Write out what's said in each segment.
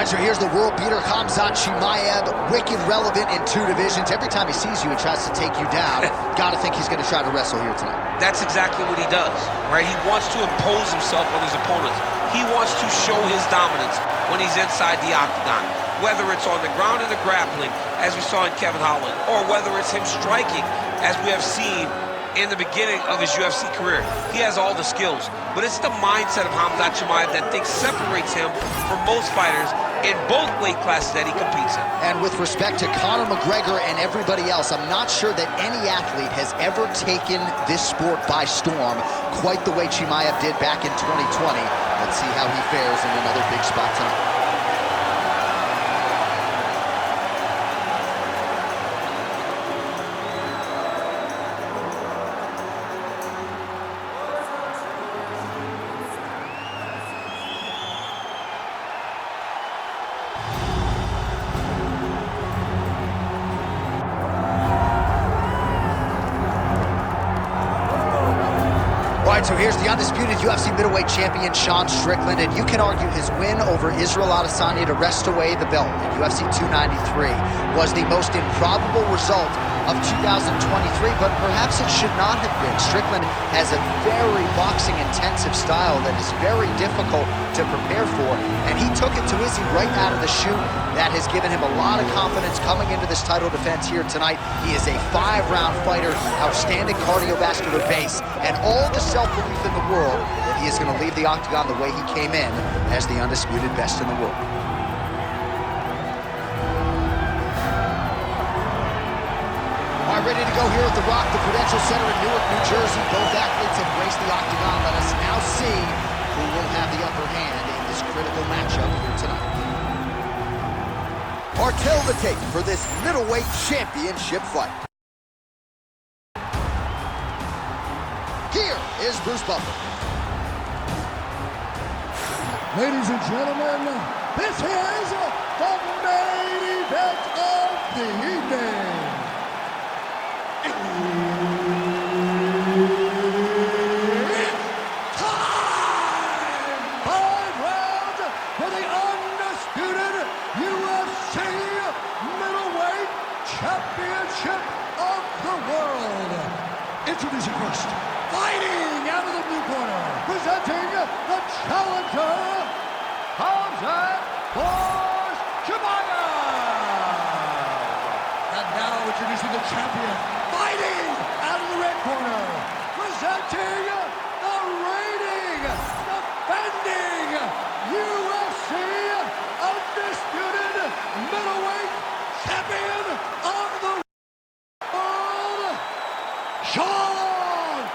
right, so here's the world beater, Khamzat Chimaev, wicked relevant in 2 divisions. Every time he sees you, he tries to take you down. Gotta think he's gonna try to wrestle here tonight. That's exactly what he does, right? He wants to impose himself on his opponents. He wants to show his dominance when he's inside the octagon, whether it's on the ground in the grappling, as we saw in Kevin Holland, or whether it's him striking, as we have seen in the beginning of his UFC career. He has all the skills, but it's the mindset of Khamzat Chimaev that I think separates him from most fighters in both weight classes that he competes in. And with respect to Conor McGregor and everybody else, I'm not sure that any athlete has ever taken this sport by storm quite the way Chimaev did back in 2020. Let's see how he fares in another big spot tonight. All right, so here's the undisputed UFC middleweight champion, Strickland, and you can argue his win over Israel Adesanya to wrest away the belt at UFC 293 was the most improbable result of 2023, but perhaps it should not have been. Strickland has a very boxing-intensive style that is very difficult to prepare for, and he took it to Izzy right out of the chute. That has given him a lot of confidence coming into this title defense here tonight. He is a 5-round fighter, outstanding cardiovascular base, and all the self-belief in the world that he is going to leave the octagon the way he came in as the undisputed best in the world. All right, ready to go here at the Rock, the Prudential Center in Newark, New Jersey. Both athletes have graced the octagon. Let us now see who will have the upper hand in this critical matchup here tonight. Or tell the tape for this middleweight championship fight. Here is Bruce Buffer. Ladies and gentlemen, this is the main event of the evening. It's time! 5 rounds for the undisputed UFC middleweight championship of the world. Introducing first, fighting out of the blue corner, presenting the challenger, Khamzat Chimaev. And now introducing the champion, fighting out of the red corner, presenting the reigning, defending UFC undisputed middleweight champion of the world, Strickland!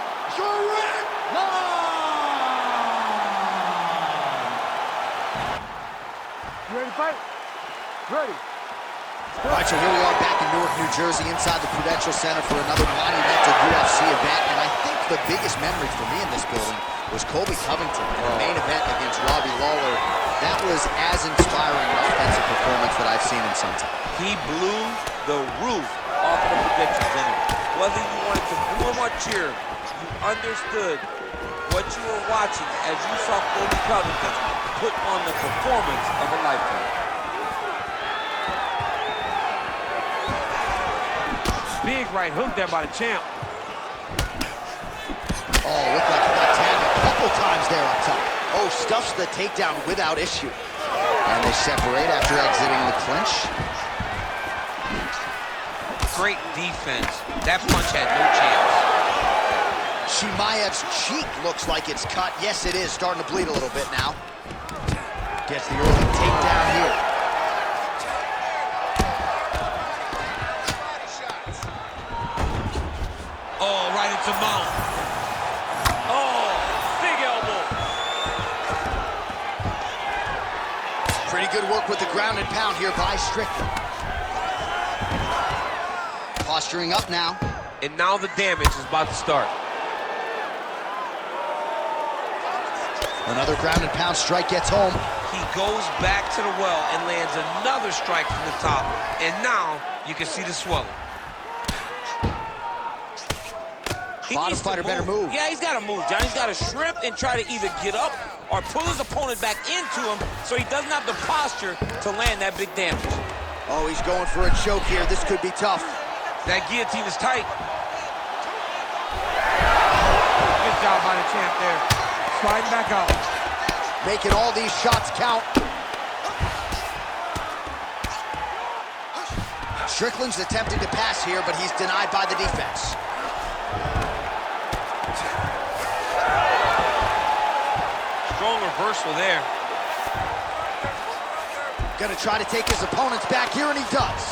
You ready to fight? Ready. All right, so here we are back in Newark, New Jersey, inside the Prudential Center for another monumental UFC event. And I think the biggest memory for me in this building was Colby Covington in the main event against Robbie Lawler. That was as inspiring an offensive performance that I've seen in some time. He blew the roof off of the predictions anyway. Whether you wanted to boo him or cheer, you understood what you were watching as you saw Colby Covington put on the performance of a lifetime. Big right hook there by the champ. Oh, looked like he got tagged a couple times there up top. Oh, stuffs the takedown without issue. And they separate after exiting the clinch. Great defense. That punch had no chance. Chimaev's cheek looks like it's cut. Yes, it is. Starting to bleed a little bit now. Gets the early takedown here. Oh, right into mount. Oh, big elbow. Pretty good work with the ground and pound here by Strickland. Posturing up now. And now the damage is about to start. Another ground and pound strike gets home. He goes back to the well and lands another strike from the top. And now you can see the swelling. Bottom fighter better move. Yeah, he's got to move, John. He's got to shrimp and try to either get up or pull his opponent back into him so he doesn't have the posture to land that big damage. Oh, he's going for a choke here. This could be tough. That guillotine is tight. Good job by the champ there. Sliding back out. Making all these shots count. Strickland's attempting to pass here, but he's denied by the defense. Strong reversal there. Gonna try to take his opponents back here, and he does.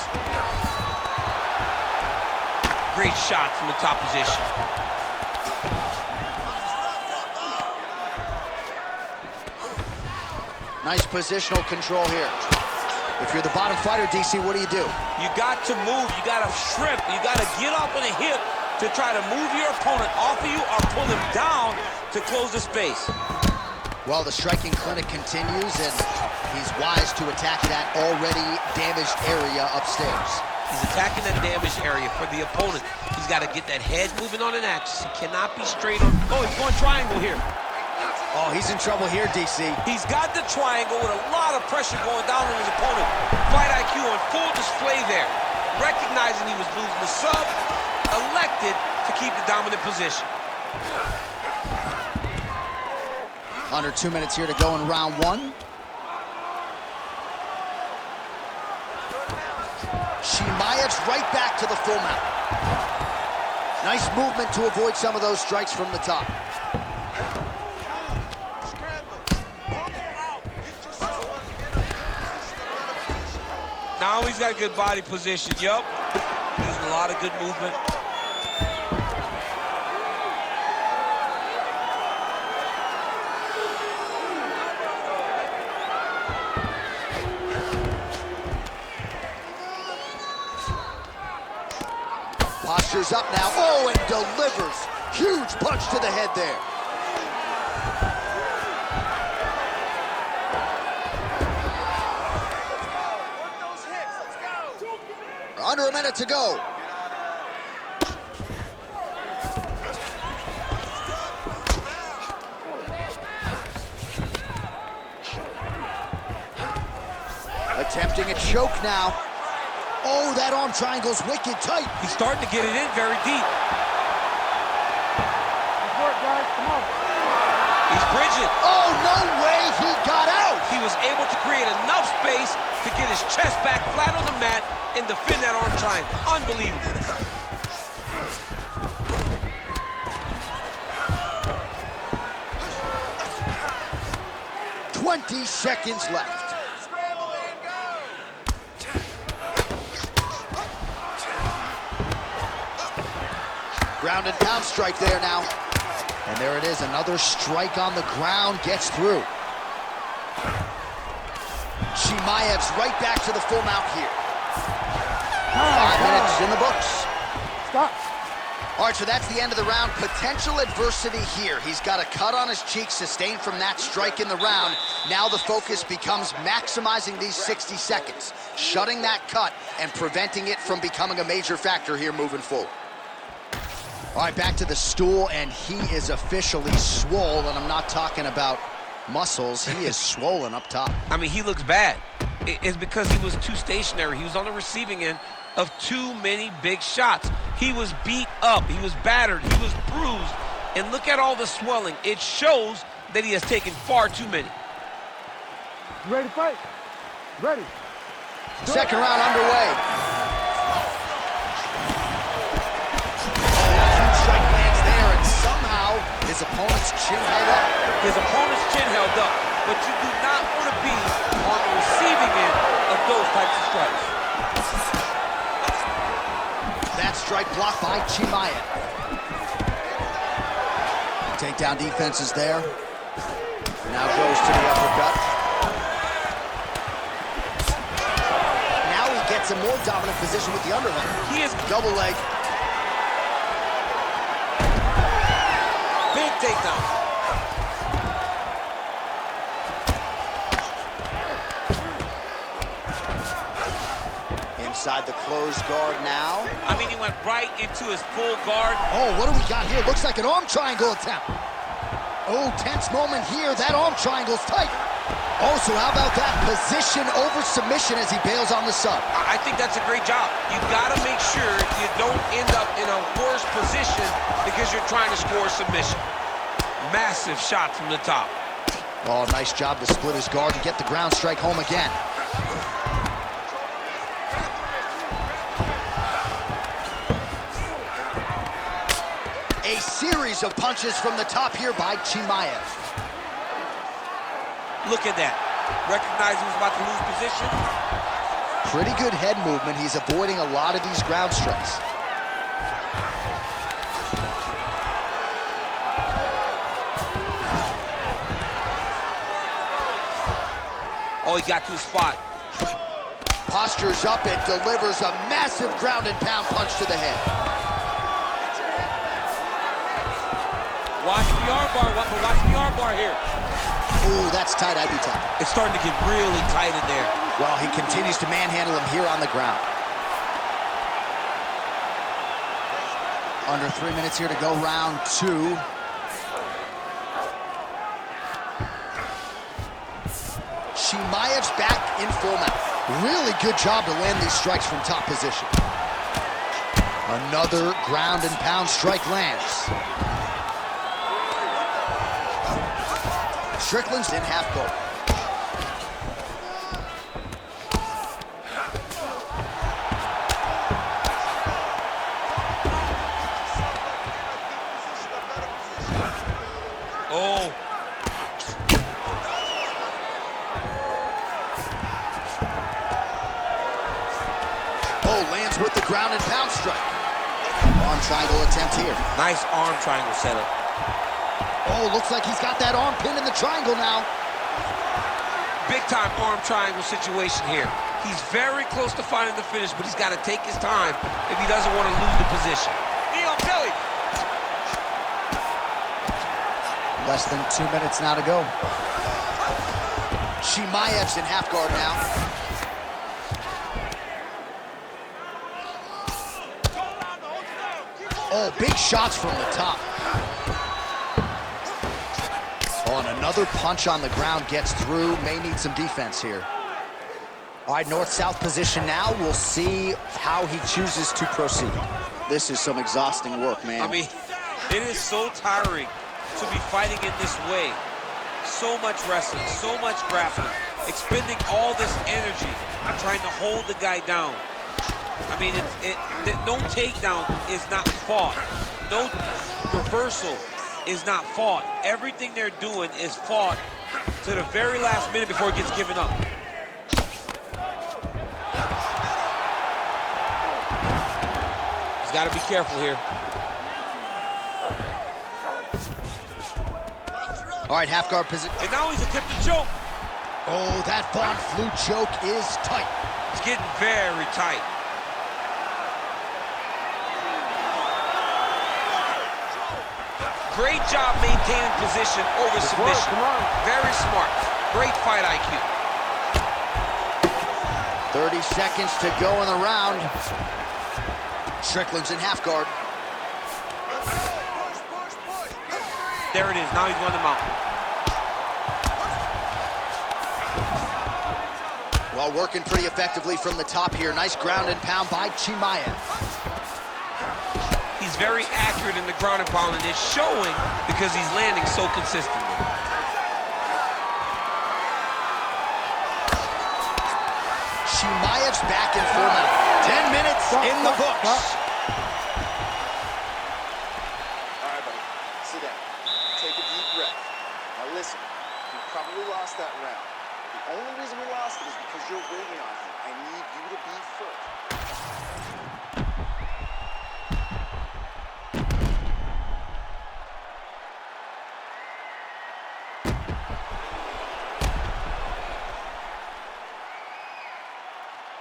Great shot from the top position. Nice positional control here. If you're the bottom fighter, DC, what do? You got to move, you got to shrimp, you got to get up on a hip to try to move your opponent off of you or pull him down to close the space. Well, the striking clinic continues, and he's wise to attack that already damaged area upstairs. He's attacking that damaged area for the opponent. He's got to get that head moving on an axis. He cannot be straight on. Oh, he's going triangle here. Oh, he's in trouble here, DC. He's got the triangle with a lot of pressure going down on his opponent. Fight IQ on full display there. Recognizing he was losing the sub, elected to keep the dominant position. Under 2 minutes here to go in round one. Chimaev's right back to the full mount. Nice movement to avoid some of those strikes from the top. Now he's got good body position, yup. Using a lot of good movement. Posture's up now. Oh, and delivers. Huge punch to the head there. Under a minute to go. Attempting a choke now. Oh, that arm triangle's wicked tight. He's starting to get it in very deep. Good work, guys. Come on. He's bridging. Oh, no way he got out. He was able to create enough space to get his chest back flat on the mat and defend that arm triangle. Unbelievable. 20 seconds left. Ground and pound strike there now. And there it is, another strike on the ground, gets through. Chimaev's right back to the full mount here. 5 minutes in the books. Stop. All right, so that's the end of the round. Potential adversity here. He's got a cut on his cheek sustained from that strike in the round. Now the focus becomes maximizing these 60 seconds, shutting that cut and preventing it from becoming a major factor here moving forward. All right, back to the stool, and he is officially swole, and I'm not talking about muscles. He is swollen up top. I mean, he looks bad. It's because he was too stationary. He was on the receiving end of too many big shots. He was beat up. He was battered. He was bruised. And look at all the swelling. It shows that he has taken far too many. You ready to fight? Ready. Second round underway. Strike lands there, and somehow his opponent's chin held up. His opponent's chin held up, but you do not want to be on the receiving end of those types of strikes. That strike blocked by Chimaev. Takedown defense is there. Now goes to the uppercut. Now he gets a more dominant position with the underhook. He is double leg. Big takedown. Inside the closed guard now. I mean, he went right into his full guard. Oh, what do we got here? Looks like an arm triangle attempt. Oh, tense moment here. That arm triangle's tight. Oh, so how about that position over submission as he bails on the sub? I think that's a great job. You got to make sure you don't end up in a worse position because you're trying to score a submission. Massive shot from the top. Oh, nice job to split his guard and get the ground strike home again. A series of punches from the top here by Chimaev. Look at that. Recognize he was about to lose position. Pretty good head movement. He's avoiding a lot of these ground strikes. Oh, he got to his spot. Postures up and delivers a massive ground and pound punch to the head. Watch the armbar, watch the armbar here. Ooh, that's tight, I'd be tight. It's starting to get really tight in there. Well, he continues to manhandle him here on the ground. Under 3 minutes here to go, round 2. Chimaev's back in full mount. Really good job to land these strikes from top position. Another ground and pound strike lands. Strickland's in half guard. Oh. Oh, lands with the ground and pound strike. Arm triangle attempt here. Nice arm triangle setup. Oh, looks like he's got that arm pinned in the triangle now. Big time arm triangle situation here. He's very close to finding the finish, but he's got to take his time if he doesn't want to lose the position. Knee on belly. Less than 2 minutes now to go. Chimaev's in half guard now. Oh, big shots from the top. Oh, and another punch on the ground gets through. May need some defense here. All right, north-south position now. We'll see how he chooses to proceed. This is some exhausting work, man. I mean, it is so tiring to be fighting in this way. So much wrestling, so much grappling, expending all this energy, trying to hold the guy down. I mean, no takedown is not fought. No reversal is not fought. Everything they're doing is fought to the very last minute before it gets given up. He's got to be careful here. All right, half guard position. And now he's attempting to choke. Oh, that Von Flue choke is tight. It's getting very tight. Great job maintaining position over submission. Very smart. Great fight IQ. 30 seconds to go in the round. Strickland's in half guard. There it is. Now he's going to mount. Well, working pretty effectively from the top here. Nice ground and pound by Chimaev. He's very accurate in the ground and pound, and it's showing because he's landing so consistently. Chimaev's back in full mount. 10 minutes in the books. All right, buddy. Sit down. Take a deep breath. Now listen, you probably lost that round. The only reason we lost it is because you're waiting on him. I need you to be first.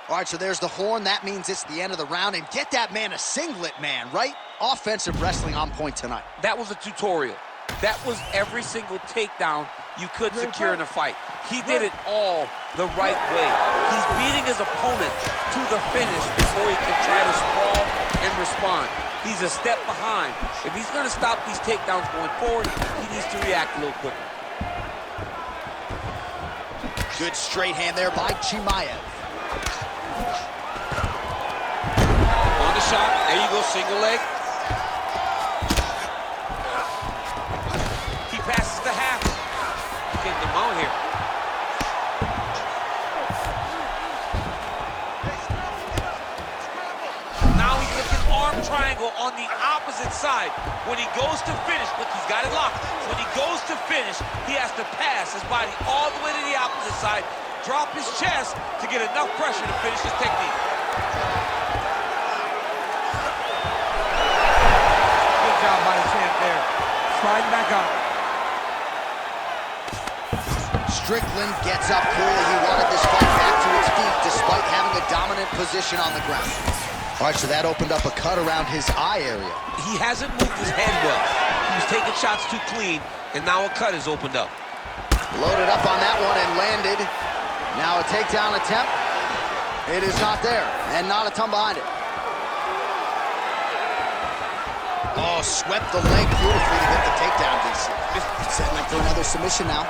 All right, so there's the horn. That means it's the end of the round. And get that man a singlet, man, right? Offensive wrestling on point tonight. That was a tutorial. That was every single takedown you could secure in a fight. He did it all the right way. He's beating his opponent to the finish before he can try to sprawl and respond. He's a step behind. If he's going to stop these takedowns going forward, he needs to react a little quicker. Good straight hand there by Chimaev. On the shot. There you go, single leg. He passes the half. Getting them out here. Now he's looking arm triangle on the opposite side. When he goes to finish, look, he's got it locked. When he goes to finish, he has to pass his body all the way to the opposite side, drop his chest to get enough pressure to finish his technique. Good job by the champ there. Sliding back up. Strickland gets up coolly. He wanted this fight back to its feet despite having a dominant position on the ground. All right, so that opened up a cut around his eye area. He hasn't moved his head well. He was taking shots too clean, and now a cut has opened up. Loaded up on that one and landed. Now a takedown attempt. It is not there, and not a ton behind it. Oh, swept the leg beautifully to get the takedown, DC. Settling for another submission now.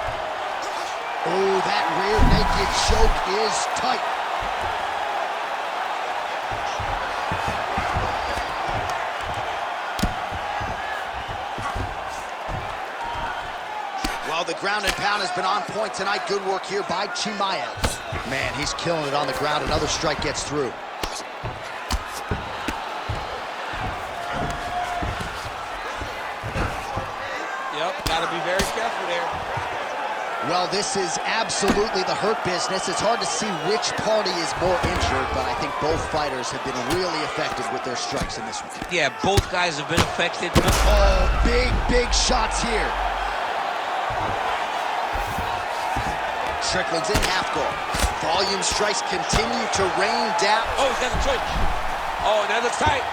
Oh, that rear naked choke is tight. Well, the ground and pound has been on point tonight. Good work here by Chimaev. Man, he's killing it on the ground. Another strike gets through. Yep, gotta be very careful there. Well, this is absolutely the hurt business. It's hard to see which party is more injured, but I think both fighters have been really effective with their strikes in this one. Yeah, both guys have been affected. Oh, big shots here. Strickland's in half guard. Volume strikes continue to rain down. Oh, he's got a choke. Oh, that looks tight.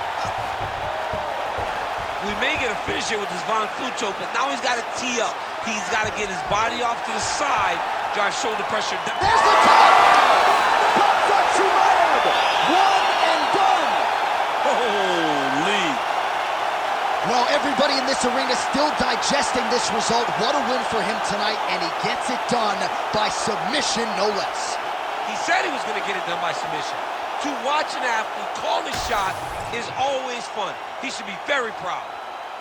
We may get a finish here with this Von Flue choke, but now he's got to tee up. He's got to get his body off to the side, drive shoulder pressure down. There's the top! Khamzat Chimaev! One and done! Holy! Well, everybody in this arena still digesting this result. What a win for him tonight, and he gets it done by submission, no less. He said he was going to get it done by submission. To watch an athlete call the shot is always fun. He should be very proud.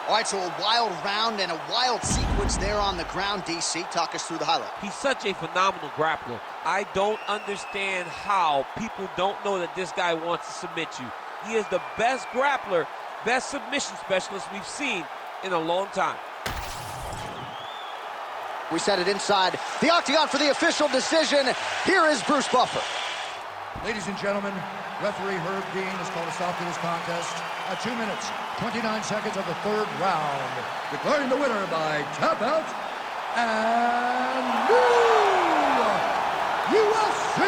All right, so a wild round and a wild sequence there on the ground. DC, talk us through the highlight. He's such a phenomenal grappler. I don't understand how people don't know that this guy wants to submit you. He is the best grappler, best submission specialist we've seen in a long time. We set it inside the octagon for the official decision. Here is Bruce Buffer. Ladies and gentlemen, referee Herb Dean has called a stop to this contest at 2 minutes, 29 seconds of the third round, declaring the winner by tap out and new UFC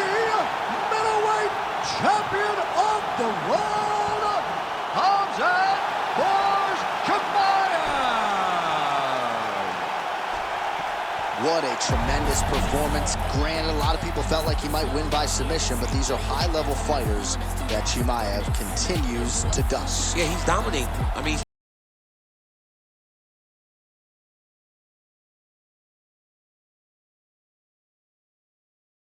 middleweight champion of the world, Khamzat Borz Chimaev. What a tremendous performance. Granted, a lot of people felt like he might win by submission, but these are high-level fighters that Chimaev continues to dust. Yeah, he's dominating. I mean,